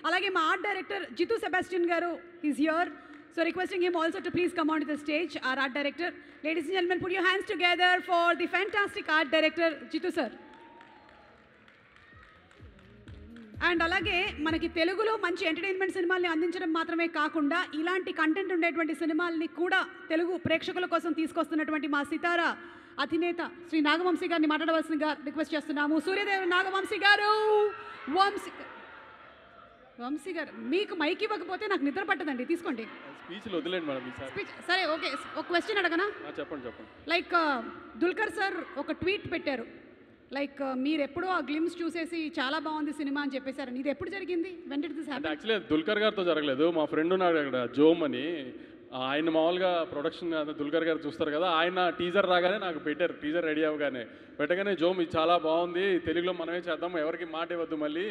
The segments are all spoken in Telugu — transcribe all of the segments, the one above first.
అలాగే మా ఆర్ట్ డైరెక్టర్ జితు సెబాస్టియన్ గారు is here. So requesting him also to please come on to the stage, our art director. Ladies and gentlemen, put your hands together for the fantastic art director, Jitu sir. And అలాగే మనకి తెలుగులో మంచి ఎంటర్టైన్మెంట్ సినిమాల్ని అందించడం మాత్రమే కాకుండా ఇలాంటి కంటెంట్ ఉండేటువంటి సినిమాల్ని కూడా తెలుగు ప్రేక్షకుల కోసం తీసుకొస్తున్నటువంటి మా సితార అధినేత శ్రీ నాగవంశీ గారిని మాట్లాడవలసిందిగా రిక్వెస్ట్ చేస్తున్నాము. సూర్యదేవ్ నాగవంశీ గారు. వంశీ గారు, మీకు మైక్ ఇవ్వకపోతే నాకు నిద్ర పట్టదండి, తీసుకోండి. స్పీచ్ సరే, ఓకే. ఒక క్వశ్చన్ అడగనా? చెప్పండి. లైక్ దుల్కర్ సార్ ఒక ట్వీట్ పెట్టారు, లైక్ మీరు ఎప్పుడో ఆ గ్లిమ్స్ చూసేసి చాలా బాగుంది సినిమా అని చెప్పేశారు. ఇది ఎప్పుడు జరిగింది? When did this happen? Actually Dulquer గారితో జరగలేదు. మా ఫ్రెండ్ ఉన్నాడు అక్కడ, జోమ్ అని. ఆయన మామూలుగా ప్రొడక్షన్ దుల్కర్ గారు చూస్తారు కదా, ఆయన టీజర్ రాగానే నాకు పెట్టారు. టీజర్ రెడీ అవ్వగానే పెట్టగానే, జోమ్ ఇది చాలా బాగుంది, తెలుగులో మనమే చేద్దాం, ఎవరికి మాట ఇవ్వద్దు, మళ్ళీ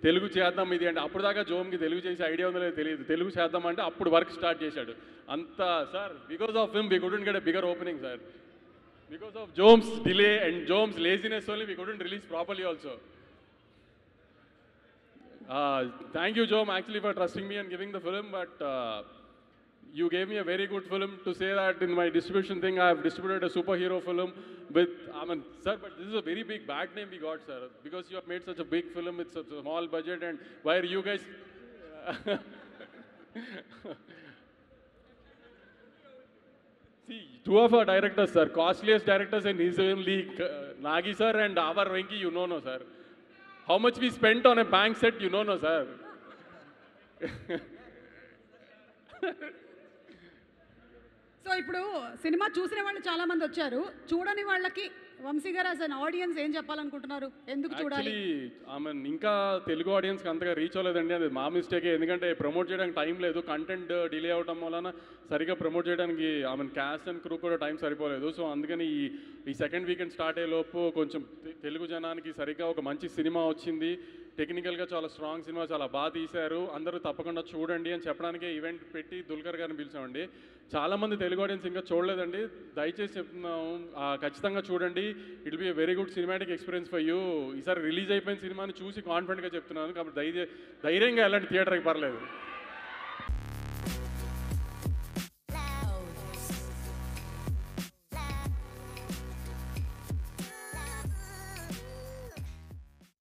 తెలుగు చేద్దాం ఇది అంటే. అప్పుడు దాకా జోమ్కి తెలుగు చేసే ఐడియా ఉందో లేదో తెలియదు. తెలుగు చేద్దాం అంటే అప్పుడు వర్క్ స్టార్ట్ చేశాడు. అంతా sir, because of him we couldn't get a bigger opening sir. Because of Jome's delay and Jome's laziness only, we couldn't release properly also. Thank you, Jome, actually for trusting me and giving the film, but you gave me a very good film to say that in my distribution thing, I have distributed a superhero film with, sir, but this is a very big bad name we got, sir, because you have made such a big film with such a small budget, and why are you guys... See, two of our directors, sir, costliest directors in his own league, Nagi sir and our Venki, you know, no, sir. How much we spent on a bank set, you know, no, sir. So ఇప్పుడు సినిమా చూసిన వాళ్ళు చాలా మంది వచ్చారు, చూడని వాళ్ళకి వంశీ గారు యాజ్ అన్ ఆడియన్స్ ఏం చెప్పాలనుకుంటున్నారు? ఎందుకు చూడాలి? ఇంకా తెలుగు ఆడియన్స్కి అంతగా రీచ్ అవ్వలేదండి, అది మా మిస్టేకే. ఎందుకంటే ప్రమోట్ చేయడానికి టైం లేదు, కంటెంట్ డిలే అవడం వలన సరిగ్గా ప్రమోట్ చేయడానికి క్యాస్ట్ అండ్ క్రూ కూడా టైం సరిపోలేదు. సో అందుకని ఈ సెకండ్ వీకెండ్ స్టార్ట్ అయ్యే లోపు కొంచెం తెలుగు జనానికి సరిగ్గా ఒక మంచి సినిమా వచ్చింది, టెక్నికల్గా చాలా స్ట్రాంగ్ సినిమా, చాలా బాగా తీశారు, అందరూ తప్పకుండా చూడండి అని చెప్పడానికే ఈవెంట్ పెట్టి దుల్కర్ గారిని పిలిచామండి. చాలామంది తెలుగు ఆడియన్స్ ఇంకా చూడలేదండి, దయచేసి చెప్తున్నాము, ఖచ్చితంగా చూడండి. It will be a very good cinematic experience for you. ఈసారి రిలీజ్ అయిపోయిన సినిమాని చూసి కాన్ఫిడెంట్గా చెప్తున్నాను, కాబట్టి ధైర్యంగా వెళ్ళండి థియేటర్కి, పర్లేదు.